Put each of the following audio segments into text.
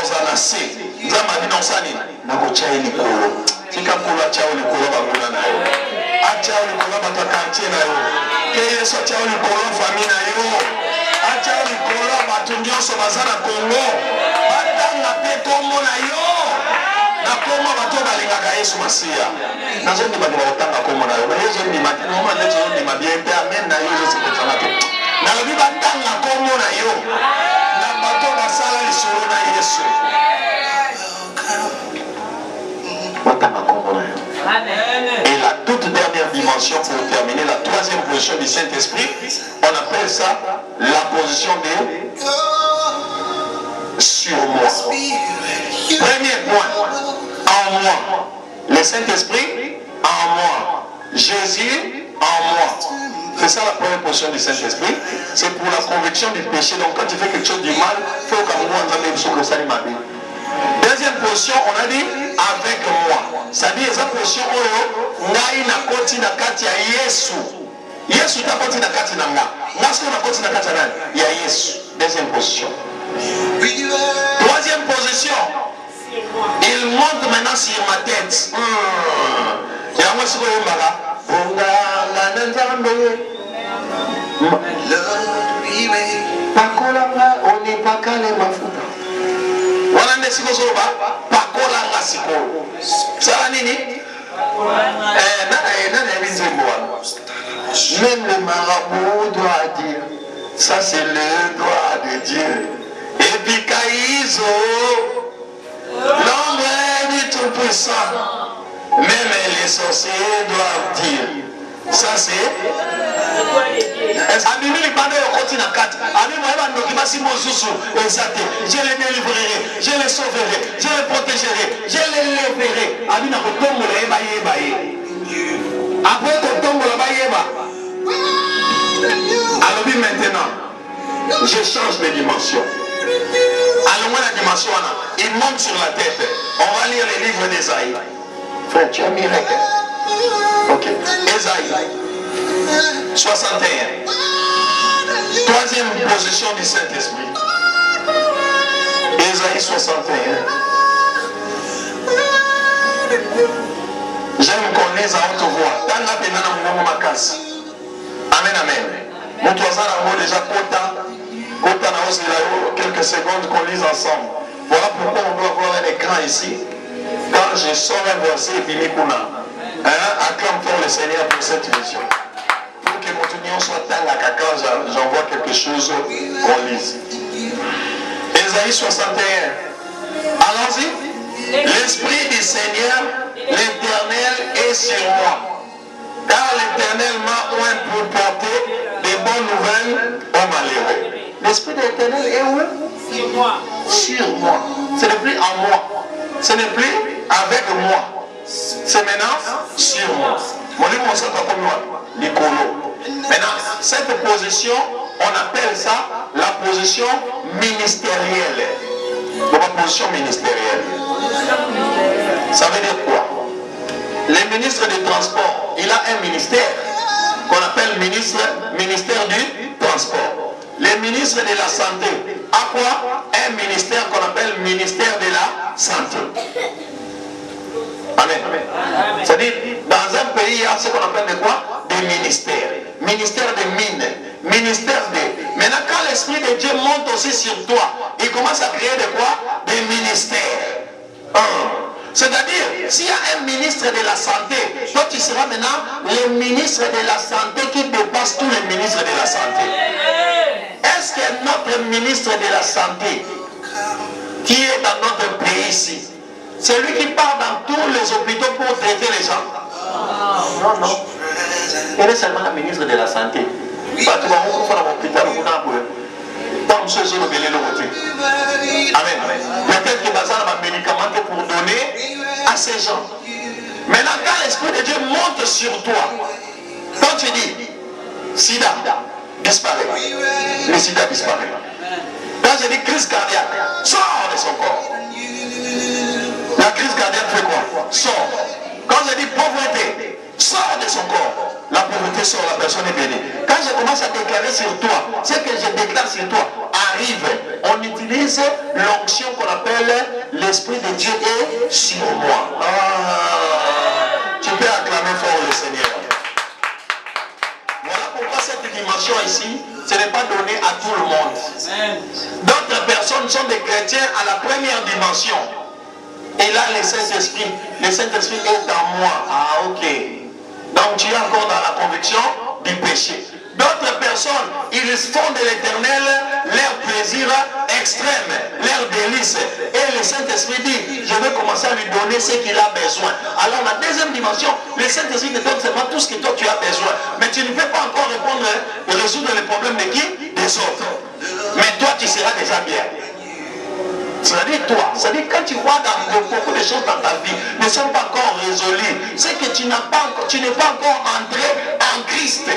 ozanase nzambe na osani na kochai likolo tika kola chao likolo banguna na yo achao likolo bato quartier na yo ke yeso chao likolo famille na yo achao likolo bato nyonso baza na Congo batanga pe kombo na yo na kombo bato balingaka Yesu Masiya nazo ndima batanga kombo na yo na yeso ndima tino ndezo ndima bien pe amen na yo Yesu petana te na lobi batanga kombo na yo na bato basala lisolo na Yesu batanga kombo na yo. Et la toute dernière dimension pour terminer, la troisième position du Saint-Esprit, on appelle ça la position de sur moi. Premier point, en moi. Le Saint-Esprit en moi. Jésus en moi. C'est ça la première position du Saint-Esprit. C'est pour la conviction du péché. Donc quand tu fais quelque chose du mal, il faut qu'à moi, on le salut ma vie. Deuxième position, on a dit avec moi. C'est-à-dire, cette position, ngai na koti na kati ya Yesu. Yesu ta koti na kati na nga. Nasko na koti na kati na ya Yesu. Deuxième position. Troisième position. Il monte maintenant sur ma tête. Et à moi, c'est quoi le mara? Pakolanga, on n'est pas calé ma fouta. Wana ndesiko soba pakola ngasiko sala nini même le marabout doit dire ça c'est le droit de Dieu et puis Kaïzo l'homme du tout puissant même les sorciers doivent dire ça c'est Abimi li pande yo koti na kati. Abimi mo eba ndoki basi mozusu ezate. Je les délivrerai, je les sauverai, je les protégerai, je les lèverai. Abimi na kotombola eba yeba ye. Après kotombola ba yeba. Alors maintenant, je change de dimension. Allons la dimension là. Il monte sur la tête. On va lire les livres d'Ésaïe. Frère, tu as mis règle. Ok. Ésaïe 61. Troisième position du Saint-Esprit. Ésaïe 61. J'aime qu'on lise à haute voix. Tanga penana mungu makasi. Amen, amen. Mon toisin a déjà Kota na hausse quelques secondes qu'on lise ensemble. Voilà pourquoi on doit avoir un écran ici. Quand je sors un verset, et puis acclame pour le Seigneur pour cette mission. Pour que mon union soit telle quand j'envoie quelque chose qu'on lise. Ésaïe 61. Allons-y. L'Esprit du Seigneur, l'Éternel est sur moi. Car l'Éternel m'a oint pour porter des bonnes nouvelles aux malheureux. L'Esprit de l'Éternel est où? Sur moi. Sur moi. Ce n'est plus en moi. Ce n'est plus avec moi. C'est maintenant sur moi. Maintenant, cette position, on appelle ça la position ministérielle. Donc, la position ministérielle. Ça veut dire quoi? Le ministre des Transports, il a un ministère qu'on appelle ministère du Transport. Le ministre de la Santé a quoi? Un ministère qu'on appelle ministère de la Santé. Amen. C'est-à-dire, dans un pays, il y a ce qu'on appelle de quoi? Des ministères. Ministère des mines. Ministère des... Maintenant, quand l'Esprit de Dieu monte aussi sur toi, il commence à créer de quoi? Des ministères. C'est-à-dire, s'il y a un ministre de la Santé, toi tu seras maintenant le ministre de la Santé qui dépasse tous les ministres de la Santé. Est-ce que notre ministre de la Santé, qui est dans notre pays ici, c'est lui qui part dans tous les hôpitaux pour traiter les gens? Non, non. Il est seulement le ministre de la Santé. Amen. Peut-être qu'il va avoir un médicament pour donner à ces gens. Maintenant, quand l'Esprit de Dieu monte sur toi, quand tu dis Sida disparaît, le Sida disparaît. Quand je dis crise cardiaque, sort de son corps. La crise cardiaque fait quoi? Sort. Quand je dis pauvreté, sort de son corps. La pauvreté sort, la personne est bénie. Quand je commence à déclarer sur toi, ce que je déclare sur toi arrive. On utilise l'onction qu'on appelle l'éternel, l'Esprit de Dieu est sur moi. Tu peux acclamer fort le Seigneur. Voilà pourquoi cette dimension ici, ce n'est pas donné à tout le monde. D'autres personnes sont des chrétiens à la première dimension. Et là, le Saint-Esprit est en moi. Ah, ok. Donc tu es encore dans la conviction du péché. D'autres personnes, ils font de l'éternel leur plaisir extrême, leur délice. Et le Saint-Esprit dit, je vais commencer à lui donner ce qu'il a besoin. Alors la deuxième dimension, le Saint-Esprit te donne seulement tout ce que toi tu as besoin. Mais tu ne peux pas encore répondre et résoudre les problèmes de qui? Des autres. Mais toi tu seras déjà bien. C'est-à-dire toi, c'est-à-dire quand tu vois dans beaucoup de choses dans ta vie ne sont pas encore résolues, c'est que tu n'es pas encore entré en Christ.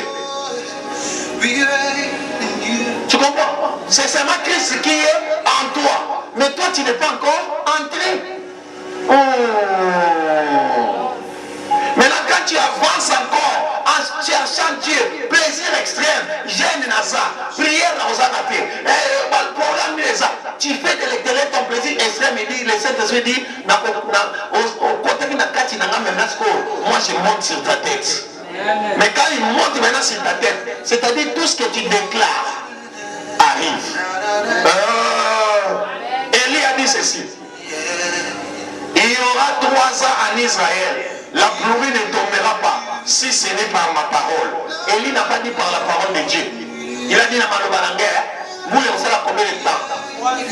Tu comprends? C'est seulement Christ qui est en toi. Mais toi, tu n'es pas encore entré. Oh. Maintenant, quand tu avances encore en cherchant Dieu, plaisir extrême, gêne dans ça, prière dans ça, tu fais de l'éternel ton plaisir extrême. Et dit, le Saint-Esprit dit, moi je monte sur ta tête. Mais quand il monte maintenant sur ta tête, c'est-à-dire tout ce que tu déclares arrive. Élie a dit ceci. Il y aura 3 ans en Israël. La pluie ne tombera pas si ce n'est par ma parole. Élie n'a pas dit par la parole de Dieu. Il a dit dans Malobalangue, vous le savez combien de temps?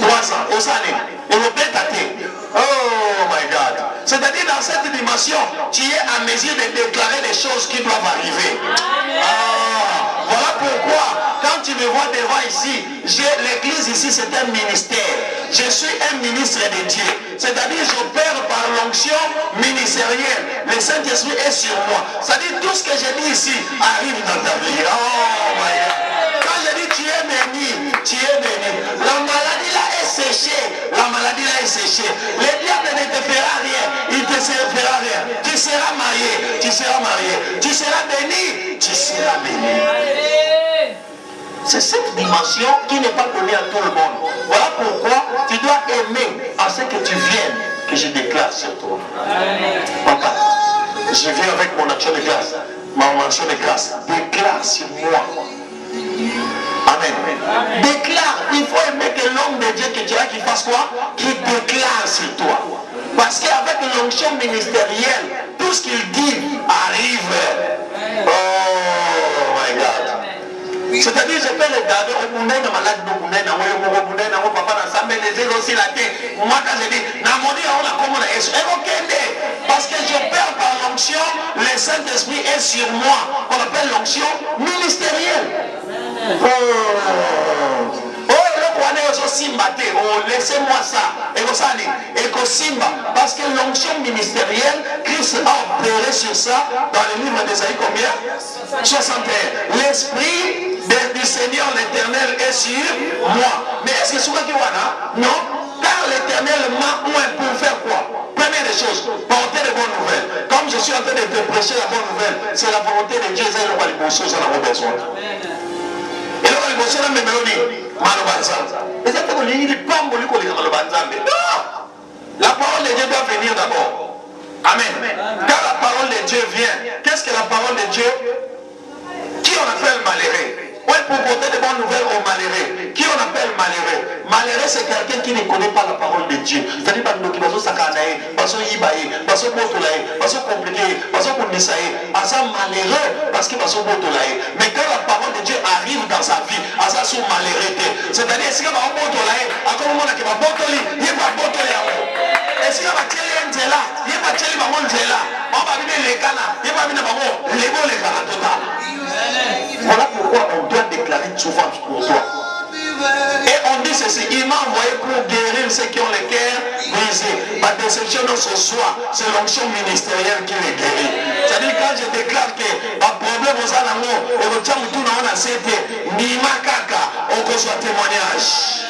3 ans. Et ça n'est. Et vous bêtez. Oh my God. C'est-à-dire dans cette dimension, tu es en mesure de déclarer des choses qui doivent arriver. Voilà pourquoi, quand tu me vois devant ici, l'église ici c'est un ministère. Je suis un ministre de Dieu. C'est-à-dire j'opère par l'onction ministérielle. Le Saint-Esprit est sur moi. C'est-à-dire tout ce que je dis ici arrive dans ta vie. Oh my God. Quand je dis tu es béni, tu es béni. La maladie là est séchée. La maladie là est séchée. Le diable ne te fera rien. Il te fera rien. Tu seras marié. Tu seras marié. Tu seras béni. Tu seras béni. C'est cette dimension qui n'est pas donnée à tout le monde. Voilà pourquoi tu dois aimer à ce que tu viennes, que je déclare sur toi. Papa, je viens avec mon action de grâce. Ma action de grâce. Déclare sur moi. Amen. Déclare. Il faut aimer que l'homme de Dieu que tu as qui fasse quoi? Qui déclare sur toi. Parce qu'avec l'onction ministérielle, tout ce qu'il dit arrive. Oh my God. C'est-à-dire, je peux regarder au monde, dans malade, au monde, papa, dans sa main, les yeux aussi la tête. Moi, quand je dis, dans mon Dieu, on a comme on a parce que je perds par l'onction, le Saint-Esprit est sur moi. On appelle l'onction ministérielle. Laissez-moi ça. Et Simba. Parce que l'onction ministérielle, Christ a opéré sur ça dans le livre d'Ésaïe combien? 61. L'Esprit du Seigneur l'Éternel est sur moi. Mais est-ce que c'est qui wana? Non. Car l'Éternel m'a oint pour faire quoi? Première des choses, porter de bonnes nouvelles. Comme je suis en train de te prêcher la bonne nouvelle, c'est la volonté de Dieu, c'est le roi des choses, on a besoin. Et là, les choses, on a mélodie. Et c'est que les pas moulu qu'on les a non! La parole de Dieu doit venir d'abord. Amen. Quand la parole de Dieu vient, qu'est-ce que la parole de Dieu? Qui on appelle malheureux? Oui, pour porter de bonnes nouvelles aux malheureux. Qui on appelle malheureux? Malheureux, c'est quelqu'un qui ne connaît pas la parole de Dieu. C'est-à-dire pas qui va se sakanaï, pas se yibaï, pas se botolaï, pas se compliqué, pas se kondisaï. À ça malheureux parce qu'il va se botolaï. Mais quand la parole de Dieu arrive dans sa vie, à ça son malheureux. C'est-à-dire, si on va botolaï, à tout le monde qui va botoli, il va botoli à vous. Et si on va tirer un zéla, il va tirer un zéla. On va venir les canards, il va venir les bons les canards total. Voilà pourquoi on doit déclarer une souffrance pour toi. Et on dit ceci, il m'a envoyé pour guérir ceux qui ont le cœur brisé. Ma déception dans ce soir, c'est l'onction ministérielle qui les guérit. C'est-à-dire quand je déclare que un problème aux animaux, et vous tiens tout dans la cité, ni ma caca, on reçoit témoignage.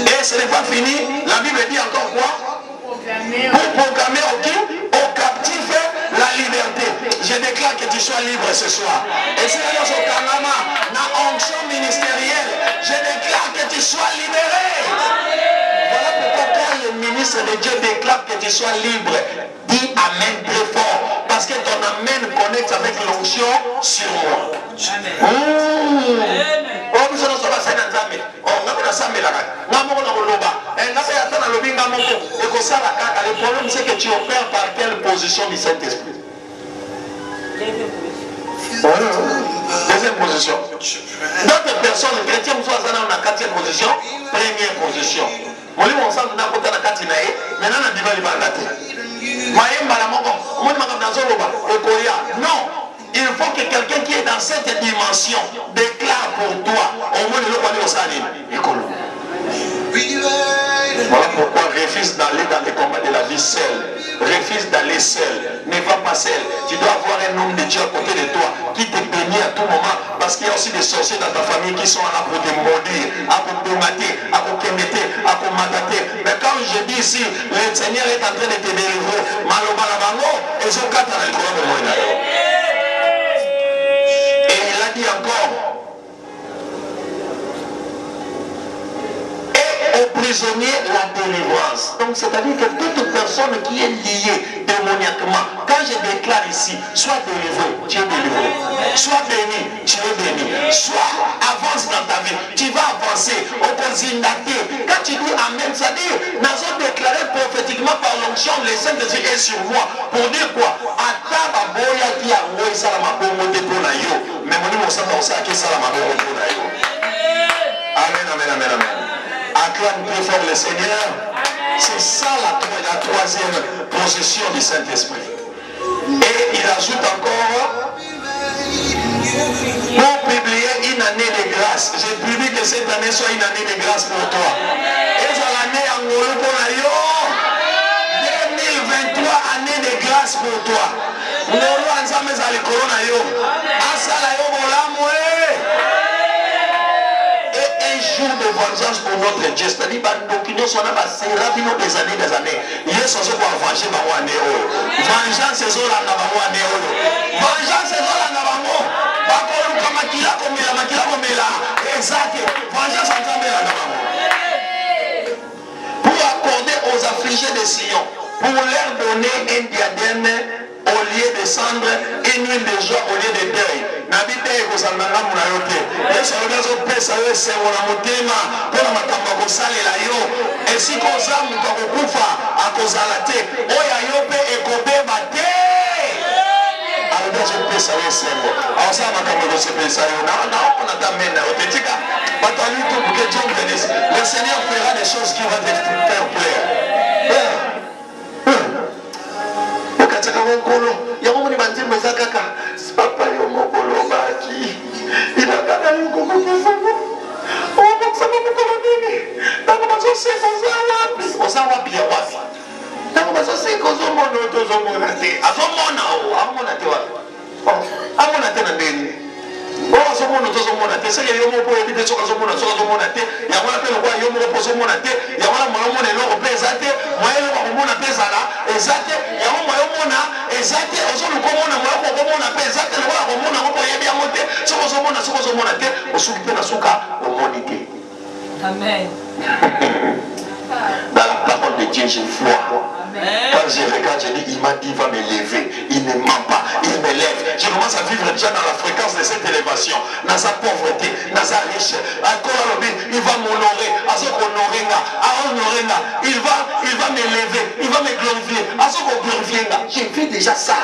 Et ce n'est pas fini, la Bible dit encore quoi? Pour proclamer aux captifs la liberté. Je déclare que tu sois libre ce soir. Et si nous sommes dans l'onction ministérielle, je déclare que tu sois libéré. ministre de Dieu déclare que tu sois libre. Dis Amen très fort. Parce que ton Amen connecte avec l'onction sur moi. Le problème c'est que tu opères par quelle position du Saint-Esprit? Deuxième position. D'autres personnes, chrétiens, sont dans la quatrième position, première position. Maintenant, non, il faut que quelqu'un qui est dans cette dimension déclare pour toi au moins le voilà pourquoi refuse d'aller dans les combats de la vie seul. Refuse d'aller seul. Ne va pas seul. Tu dois avoir un homme de Dieu à côté de toi qui te bénit à tout moment. Parce qu'il y a aussi des sorciers dans ta famille qui sont là pour te maudire, à vous tomater, à vous kéméter, à vous matater. Mais comme je dis ici, le Seigneur est en train de te délivrer. Et il a dit encore. Aux prisonniers la délivrance. Donc c'est-à-dire que toute personne qui est liée démoniaquement, quand je déclare ici, soit délivré, tu es délivré. Soit béni, tu es béni. Soit avance dans ta vie, tu vas avancer. Quand tu dis Amen, c'est-à-dire, nous avons déclaré prophétiquement par l'onction, le Saint-Esprit est sur moi. Pour dire quoi? Amen, amen, amen, amen. Acclame plus fort le Seigneur. C'est ça la troisième position du Saint-Esprit. Et il ajoute encore, pour publier une année de grâce. J'ai publié que cette année soit une année de grâce pour toi. Et c'est l'année en Ngolo pour 2023, année de grâce pour toi. Ngolo ensemble à l'école na yo. Asala yo bolamwe. Jour de vengeance pour notre Dieu. C'est-à-dire que nous sommes des années. Yes, on se voit venger par moi. Vengeance, c'est ça la navamo. Vengeance, c'est ça la navamo. Exact. Vengeance, c'est ça la navamo. Pour accorder aux affligés de Sion, pour leur donner un diadème au lieu de cendre, une huile de joie au lieu de deuil. Nabite kozalanga munayote. Yesu alogazo pesa yo esengo na motema pona makambo kosalela yo. Esiko zamu kokufa akozala te. Oya yo pe ekobeba te. Alogazo pesa yo esengo. Awasa makambo kosepesa yo na on a mena otetika. Batali tout pour que Dieu bénisse. Le Seigneur fera des choses qui vont te faire plaire. Okataka mokolo ya moni banzimbe zakaka. Papa yo mokolo baki. Inakana yo kokokisa. Omokusama mokolo nini? Tango bazo seko za wapi? Oza wapi ya wapi? Tango bazo seko zo mono tozo mona te. Azomona o, amona te wapi? Amona te na ndeni. Owa zo mono tozo mona te. Seke yo moko ebite soka zo mona te. Ya wana pe lokwa yo moko pozo mona te. Ya wana mwana mona eloko pe ezate. Mwana ko mona pe zala ezate. Ya mwana yo mona ezate. Ozo lukomona mwana ko mona pe ezate. Lokwa ko mona ko yebi amote. Soko zo mona te. Osuki pe na suka omoni te. Amen. Dans la parole de Dieu, j'ai foi. Quand je regarde, je dis, il m'a dit, il va me lever. Il ne ment pas, il me lève. Je commence à vivre déjà dans la fréquence de cette élévation. Dans sa pauvreté, dans sa richesse. Il va m'honorer. Il va me lever. Il va me glorifier. J'ai fait déjà ça.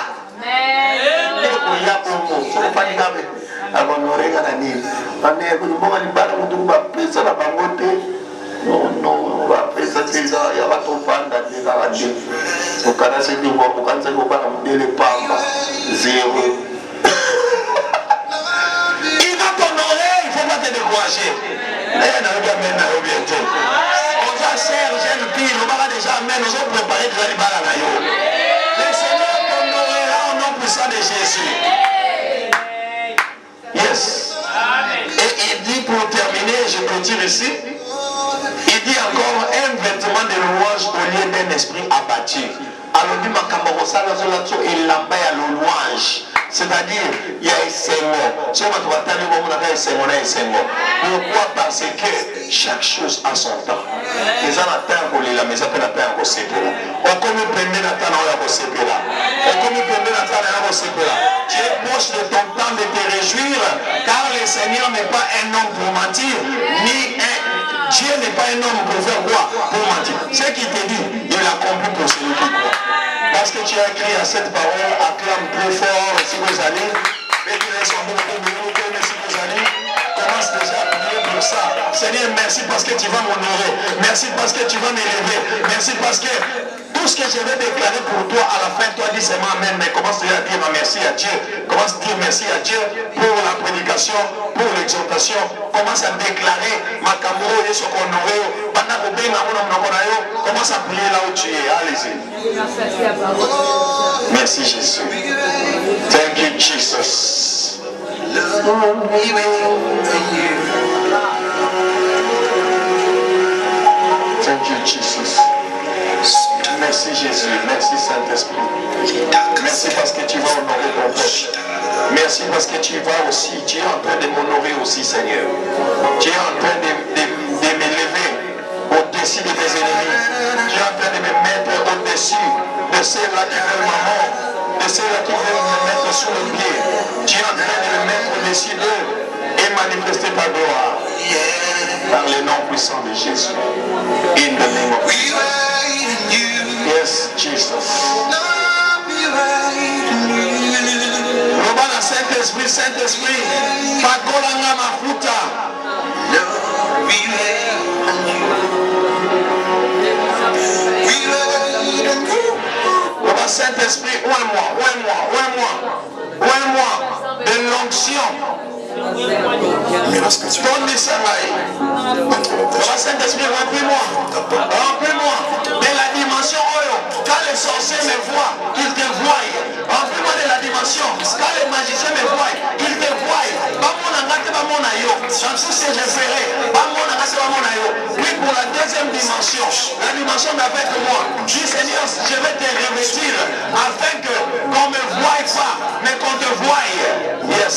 Non, on va faire ça, il y a pas ton fan dans les radios. Au Canada, c'est du bon, au Canada, c'est du bon, les pamba, zéro. Il va t'honorer, il ne faut pas te décourager. On va faire jeune fille, on va déjà amener, on va préparer déjà les balles à la yo. Le Seigneur t'honorera au nom puissant de Jésus. Yes. Et il dit pour terminer, je clôture ici. Il dit encore un vêtement de louange au lieu d'un esprit abattu. Alors, il louange. C'est-à-dire, il y a un Seigneur. Pourquoi? Parce que chaque chose a son temps. Les gens attendent pour les kolila mais appelle la paix à kosepela. Okomi pembeni na tana oya kosepela. Okomi pembeni na tana oya kosepela. Tu es proche de ton temps de te réjouir car le Seigneur n'est pas un homme pour mentir ni un Dieu n'est pas un homme pour faire quoi? Pour mentir. Ce qu'il te dit, il accomplit pour celui qui croit. Parce que tu as écrit à cette parole, acclame plus fort si vous allez. Commence déjà à prier pour ça. Seigneur, merci parce que tu vas m'honorer. Merci parce que tu vas m'élever. Merci parce que tout ce que je vais déclarer pour toi, à la fin, toi dis seulement Amen. Mais commence déjà à dire merci à Dieu. Commence à dire merci à Dieu pour la prédication, pour l'exhortation. Commence à déclarer ma camoro et ce qu'on aurait. Commence à prier là où tu es. Allez-y. Merci Jésus. Thank you Jesus. Thank you Jesus. Merci Jésus, merci Saint-Esprit. Merci parce que tu vas honorer ton peuple. Merci parce que tu vas aussi, tu es en train de m'honorer aussi Seigneur. Tu es en train de m'élever au-dessus de mes ennemis. Tu es en train de me mettre au-dessus de ceux-là qui veulent ma mort, de ceux-là qui veulent me mettre sous le pied. Tu es en train de me mettre au-dessus d'eux et manifester ta gloire. Par le nom puissant de Jésus. In the name of Jesus. Yes, Jesus. Robana Saint-Esprit, Saint-Esprit, Pakolanga Mafuta. Robana Saint-Esprit, ouin-moi, de l'onction. Donne-moi ça. Saint-Esprit, remplis-moi de la dimension Oyo. Quand les sorciers me voient, qu'ils te voient. Remplis-moi de la dimension. Quand les magiciens me voient, qu'ils te voient. J'en suis référé. Oui, pour la deuxième dimension, la dimension d'avec moi. Dis Seigneur, je vais te revêtir afin que qu'on ne me voie pas, mais qu'on te voie. Yes.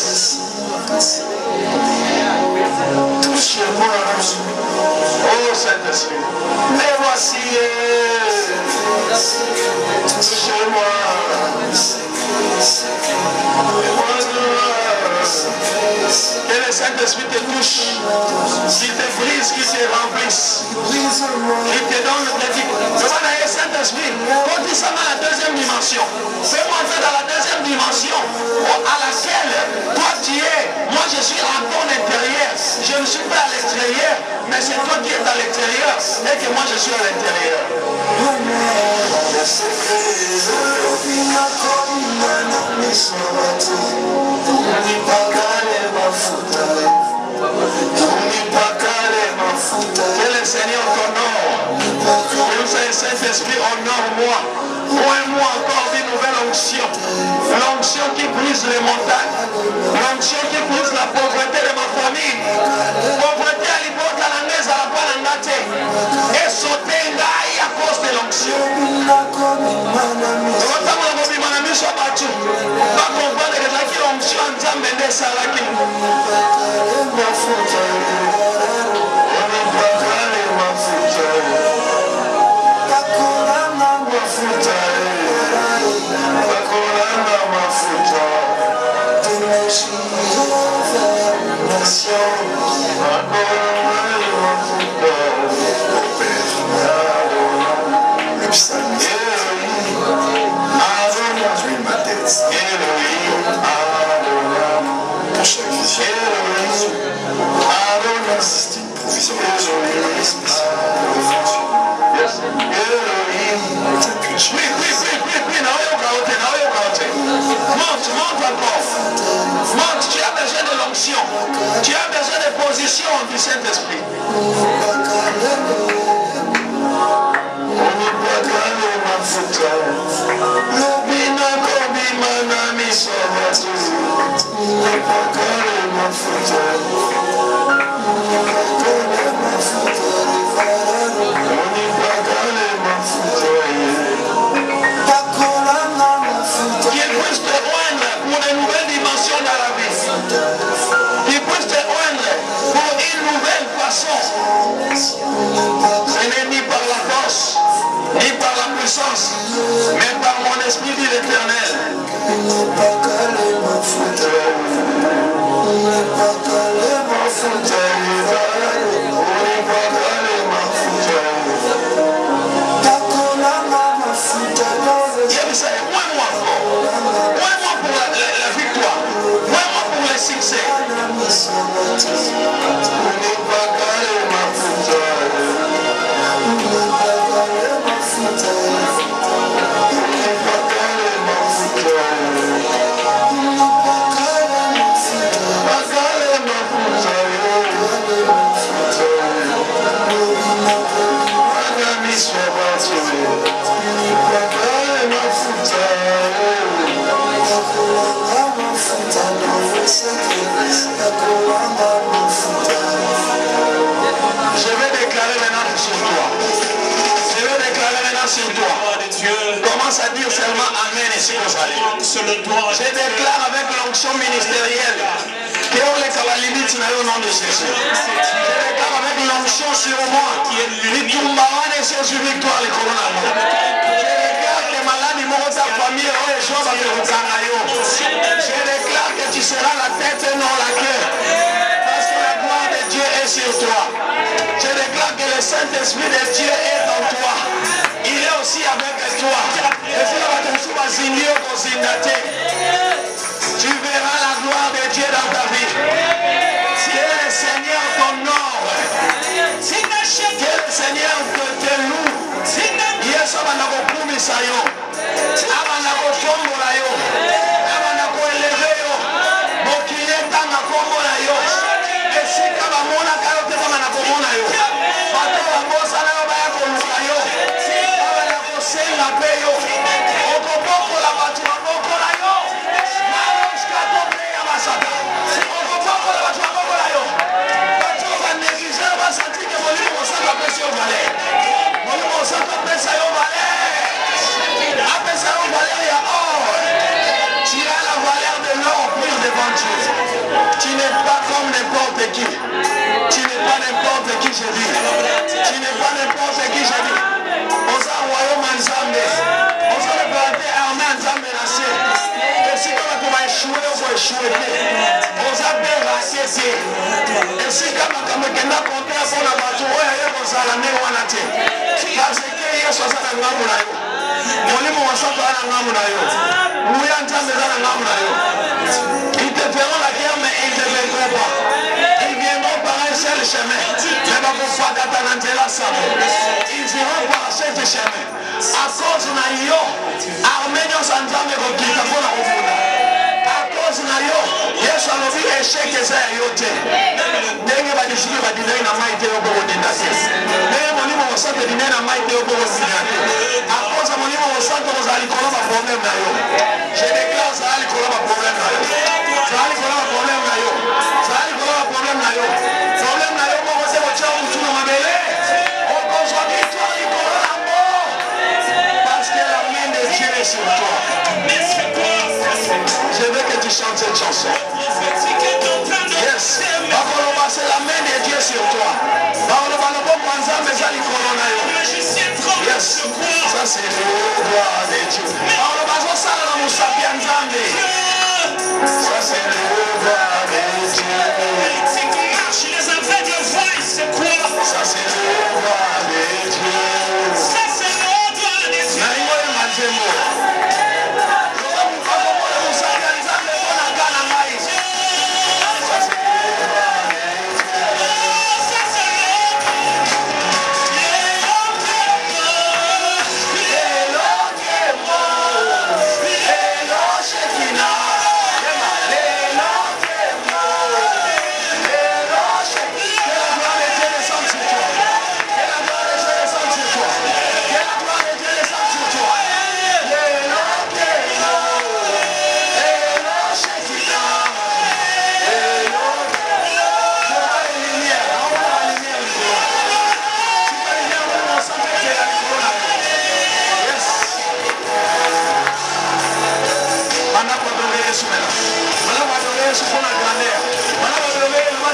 Touchez-moi. Oh Saint-Esprit. Mais voici. Touchez-moi. Que le Saint-Esprit te touche, qu'il te brise, qu'il te remplisse, qu'il te donne le pratique. Le Saint-Esprit, quand il s'en va à la deuxième dimension, fais-moi entrer dans la deuxième dimension à laquelle toi tu es, moi je suis à ton intérieur. Je ne suis pas à l'extérieur, mais c'est toi qui es à l'extérieur et que moi je suis à l'intérieur. Que le Seigneur t'honore. Que le Saint-Esprit honore-moi. Moi encore une nouvelle onction. L'onction qui brise les montagnes. L'onction qui brise la pauvreté de ma famille. Pauvreté à l'hypothèse à la messe à la palangate. Et sauter à cause de l'onction. Va comprendre que l'onction en Zambé n'est pas là. Le psalmiste. Tuile ma tête. Pour chaque vision. C'est une provision spéciale. Monte encore. Monte, tu as besoin de l'onction. Tu as besoin de position du Saint-Esprit. Qu'il puisse te oindre pour une nouvelle dimension dans la vie. Qu'il puisse te oindre pour une nouvelle façon. Ce n'est ni par la force, Je vais déclarer maintenant sur toi. Je vais déclarer maintenant sur toi. Commence à dire seulement Amen et si vous allez. Je déclare avec l'onction ministérielle que on est à la limite au nom de Jésus. Je déclare avec l'onction sur moi. Litumbawane Jésus victoire les coronavirus. Je déclare que maladie mort ta famille et joie va te recangayo. Je déclare que tu seras la tête et non la queue. Parce que la gloire de Dieu est sur toi. Je déclare que le Saint-Esprit de Dieu est en toi. Il est aussi avec toi. Et si tu verras la gloire de Dieu dans ta vie. Si le Seigneur t'honore, que le Seigneur te loue. Yesu abanakokumisa yo, abanakotombola yo, abanakoeleve yo, mokili tanga kombola yo. Esika bamona kayo te banakomona yo. Bato bamosala yo baya koluka yo. Abanakosenga pe yo. Okobokola bato babokola yo. Maroshka tobe ya masaka. Okobokola bato babokola yo. Bato baneglige basantike molimo mosaka pesi yo vale. Molimo mosaka pesa yo vale. Apesa yo valeur ya or. Tu as la valeur de l'or pur devant Dieu. Tu n'es pas comme n'importe qui. Tu n'es pas n'importe qui, je dis. Tu n'es pas n'importe qui, je dis. On s'en royaume en Zambé. On s'en est planté armé en Zambé nassé. Et si on va échouer, on va échouer. On s'en fait racer. Et si on va compter pour la bateau, on s'en la met au naté. Parce que il y a 60 ans. Molimo wasato ana ngamu na yo. Muya ntambe ana ngamu na yo. Ils te feront la guerre mais ils ne te vaincront pas. Ils viendront par un seul chemin. Mais pas pour faire d'Atalantela Sabo. Ils iront par ce chemin. À cause na yo, Arménien s'entame kokita pour la refunda. À cause na yo, Yesu alobi échec eza yo te. Ndenge badisiki badinai na maite yo pour dinate. Mais molimo wasato dinai na maite yo pour dinate. À cause de molimo wasato ozali koloma problème na yo. Je déclare ça ali koloma problème na yo. Ça ali koloma problème na yo. Ça ali koloma problème na yo. Problème na yo mo se ocha mutu na mabele. On conçoit victoire li koloma mort. Parce que la main de Dieu est sur toi. Je veux que tu chantes cette chanson. Yes. Bakoloma, c'est la main de Dieu sur toi. Bakoloma, le bon panza, mais ça, il colonna. Yes. Ça, c'est le roi de Dieu. Bakoloma, ça, c'est la moussapia nzambe. Ça, c'est le roi de Dieu. Ça, c'est le roi de Dieu. Naïmo et Mazemo.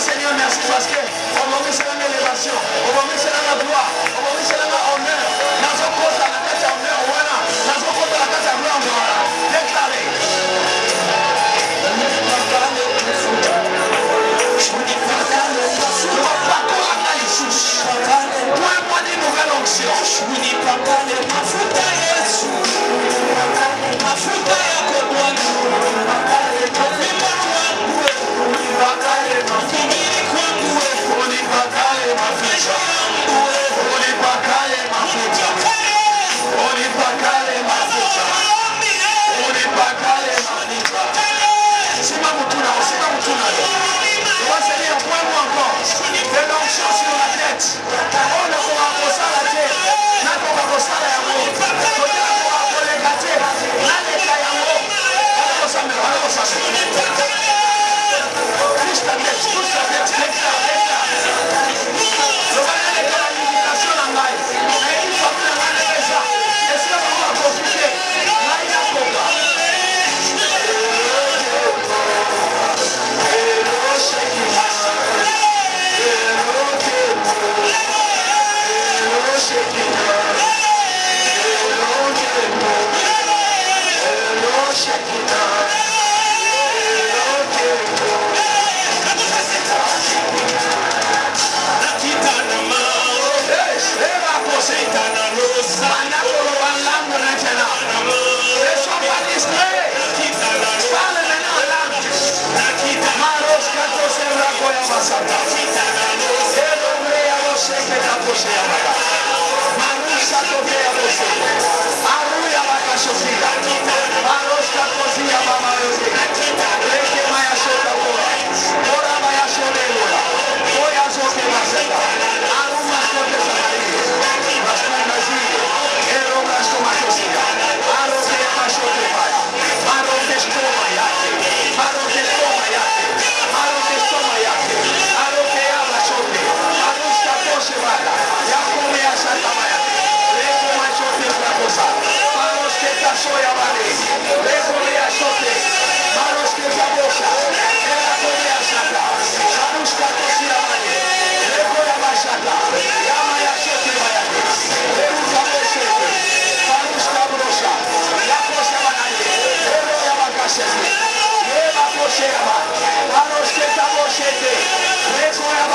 Seigneur, merci parce que aujourd'hui c'est l'élévation, aujourd'hui c'est la gloire, aujourd'hui c'est l'honneur. Dans ce côté, la tête est honneur, voilà. Dans ce côté, la tête est gloire, voilà. Déclarez.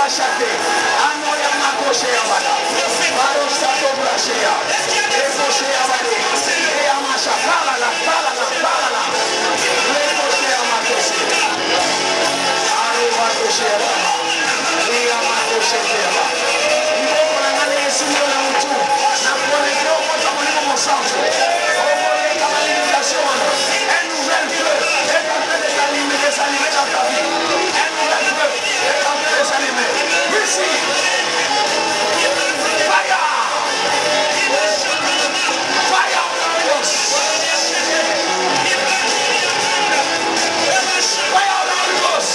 Bashate, Anoya Makoshe Abada, Barostato Brashea, Ekoshe Abade, Eamasha, Kalala, Kalala, Kalala, Ekoshe Amakose, Arubakoshe Abada, Eamakoshe Abada. Iboko na ngane yesinyo na mtu, na kuonekea kwa mwalimu Monsanto, Obole kama limitation, un nouvel feu est en train de s'allumer dans ta vie. Un nouvel feu est en train de s'allumer. Ici, fire! Fire of the Holy Ghost! Fire of the Holy Ghost!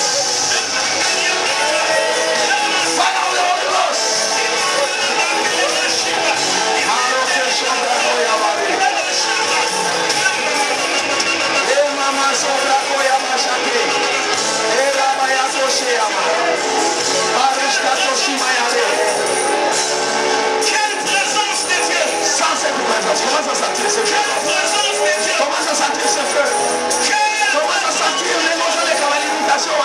Fire of the Holy Ghost! Quelle présence de Dieu! Sans cette présence, comment ça sentir ce feu? Comment ça sentir ce feu? Comment ça sentir les mots de la limitation?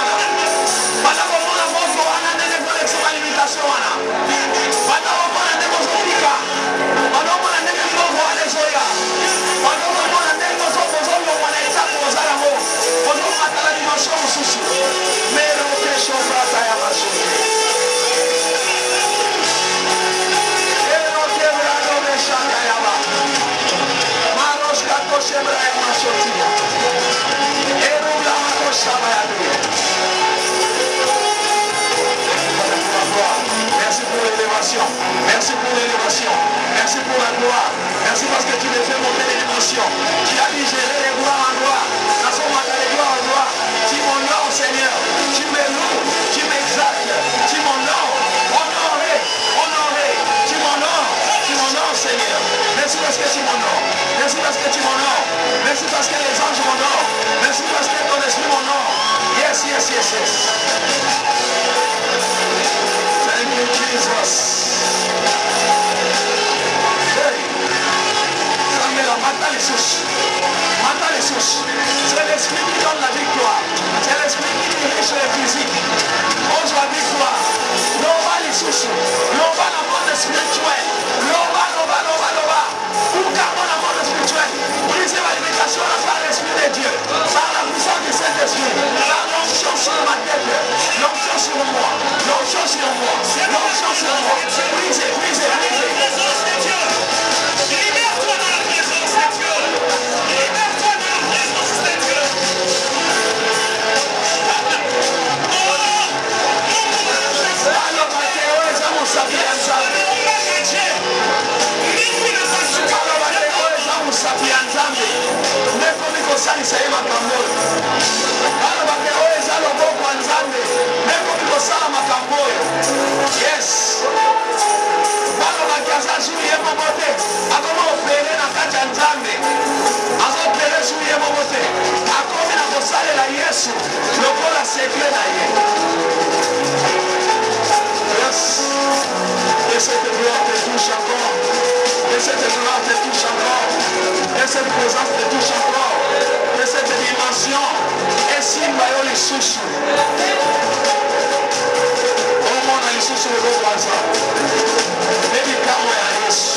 Pendant qu'on a moto, on a des connexions à limitation. Pendant qu'on a des mots de pica, pendant qu'on a des mots à les soya, pendant qu'on a des mots à les sacs aux alamos, pendant qu'on a la dimension au souci. Mais le péché au bras à la chose. Merci pour l'élévation. Merci pour l'élévation. Merci pour la gloire. Merci parce que tu me fais monter les dimensions. Tu as dit gérer les gloires en gloire. Transforme les gloires en gloire. Tu m'honores, Seigneur. Tu me loues. Tu m'exaltes. Tu m'honores. Honoré. Honoré. Tu m'honores. Tu m'honores, Seigneur. Merci parce que tu m'honores. Merci parce que tu m'honores. Merci parce que les anges m'honorent. Merci parce que ton esprit m'honore. Yes, yes, yes, yes. Thank you, Jesus. Hey. Mata les souches. Mata les souches. C'est l'esprit qui donne la victoire. C'est l'esprit qui dirige les physiques. Ose la victoire. L'on va les souches. L'on va la mode spirituelle. L'on va. Pour garder la mode spirituelle. Briser la limitation par l'esprit de Dieu. Par la puissance du Saint-Esprit. Par l'onction sur ma tête. L'onction sur moi. L'onction sur moi. L'onction sur moi. Brisez. Présence de Dieu! Libère-toi dans la présence de Dieu! Libère-toi dans la présence de Dieu! Yes. Akoma opere na kati ya Nzambe. Azopere sur ye mobote. Akomi na kosalela Yesu lokola secret na ye. Yes. Et cette gloire te touche encore. Et cette gloire te touche encore. Et cette présence te touche encore. Et cette dimension. Et si mayo les souches. Au monde a les souches de vos voisins. Dédicace-moi à Yesu.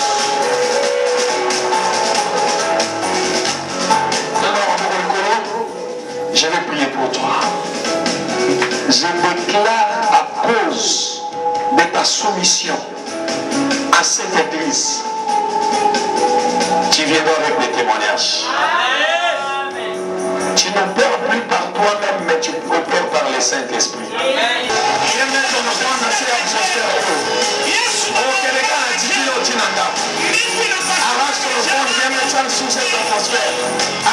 Je vais prier pour toi. Je déclare à cause de ta soumission à cette église, tu viendras avec des témoignages. Tu n'opères plus par toi-même, mais tu opères par le Saint-Esprit. Viens mettre ton enfant dans cette atmosphère. Oh, quelqu'un a dit au Tinanda. Arrache ton enfant, viens mettre ça sous cette atmosphère.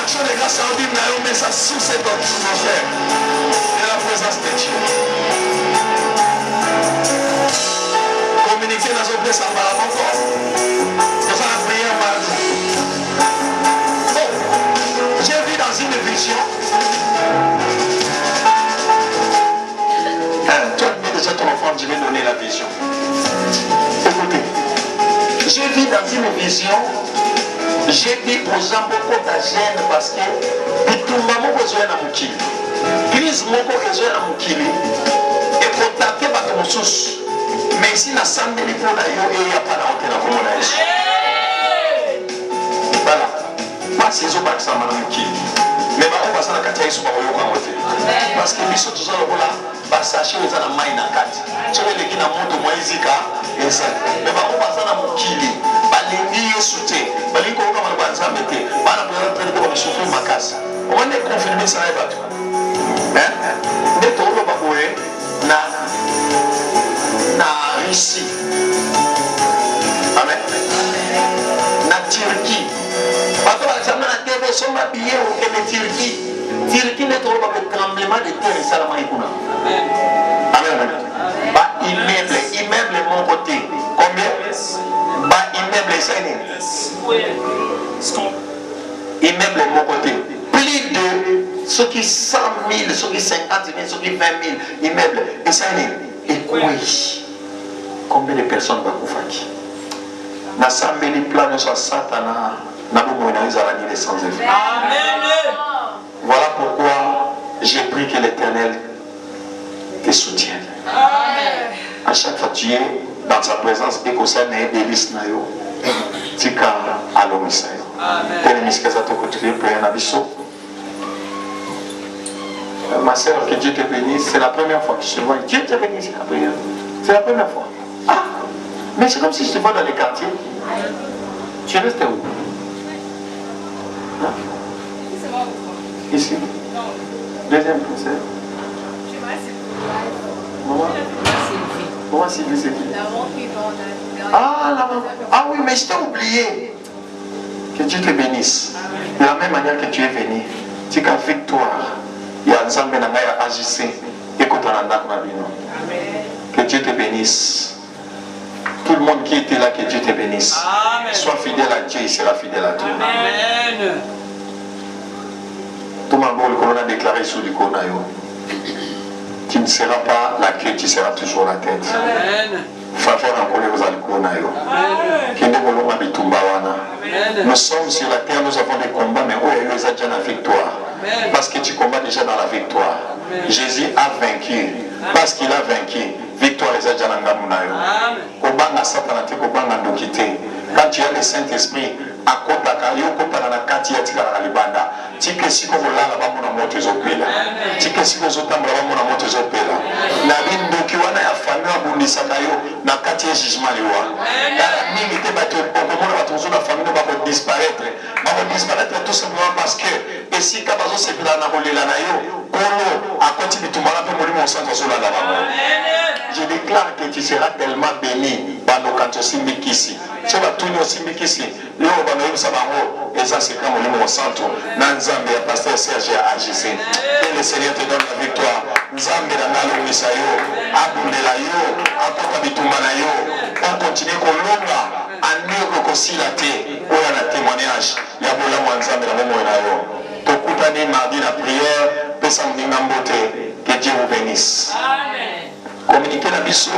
Action de grâce à Dieu, mais ça sous cette atmosphère. Et la présence de Dieu. Communiquer dans un place en bas encore. Nous allons prier en bas. Oh, j'ai vu dans une vision. Toi, déjà ton enfant, je vais donner la vision. Écoutez, j'ai vu dans une vision, j'ai dit aux gens beaucoup de gêne parce que bitumba moko besoin na mukili. Crise moko besoin na mukili. Et pour taper mosusu mais ici nasambeli mpona yo eya pana ote na komona yesu voilà pasi ezobakisama na mokili mais bango baza na kati ya yesu bakoyoka yango te parce que biso toza lokola basashe eza na mai na kati soki eleki na moto mwa ezika eza mais bango baza na mokili balingi yesu te balingi koyoka maloba ya nzambe te bana peut-être bakosufrir makasi omande confirme sana ye bato nde toloba boye na Russie amen na Turquie bato bazanga na tv soma billet okende Turquie nde toloba ko tremblement de terre esalamaki kuna amen ba immeuble moko te combien ba immeuble esani immeuble moko te plus de ceux qui 100 000, ceux qui 50 000, ceux qui 20 000 immeubles. Et ça est quoi? Combien de personnes vont faire? N'assemblez les plans sur Satan, n'a pas besoin de les sans effet. Voilà pourquoi j'ai pris que l'Éternel te soutienne. À chaque fois que tu es dans sa présence et que ça n'est pas délice, tu as à l'homme. Ma soeur, que Dieu te bénisse, c'est la première fois que je te vois. Dieu te bénisse la prière. C'est la première fois. Ah, mais c'est comme si je te vois dans les quartiers. Tu restes où? Hein? Ici? Non. Deuxième concert. Maman Sylvie, c'est qui? Ah, la maman. Ah oui, mais je t'ai oublié. Que Dieu te bénisse. De la même manière que tu es venu, tu as victoire. Il y a un Nzambe na ngai ya AJC. Écoute que Dieu te bénisse. Tout le monde qui était là, que Dieu te bénisse. Amen. Sois fidèle à Dieu, il sera fidèle à toi. Amen. Tout le monde a déclaré sous le Konayo. Tu ne seras pas la queue, tu seras toujours la tête. Amen. Nous sommes sur la terre, nous avons des combats, mais où est déjà la victoire? Parce que tu combats déjà dans la victoire. Jésus a vaincu. Parce qu'il a vaincu, victoire est déjà dans la Obanga Satan te Obanga Ndokite. Quand tu as le Saint-Esprit, à Kota Kayo, Kota na Kati ya Tika na Libanda, Tika Siko Volala Bamuna Moto Zopela, Tika Siko Zotambra Bamuna Moto Zopela, Nabi Ndokiwana ya famille Bundisa Kayo, na Kati ya Jijmali wa. Car Mingi te bato, Okomona Batonzo na famille va disparaître. Va disparaître tout simplement parce que, et si Kabazo Sepila na Bolela na yo, Kolo, à côté de Tumala Pemoli au centre Zola d'Avamo. Je déclare que tu seras tellement béni par nos cantos Simbikisi. Tu vas tout nous Simbikisi. Yo, Banoïm Sabango, et ça c'est comme au centre. Nanzambe, pasteur Serge AJC. Que le Seigneur te donne la victoire. Nzambe, Nangalo Misayo, Abundela Yo, Akota Bitumana Yo. On continue Kolonga, Annego Kosilate, où il y a un témoignage. Yabola Mwanzambe, la Momo Nayo. Tokutani mardi la prière, Pesamningambote, que Dieu vous bénisse. Amen. Communiquez la mission.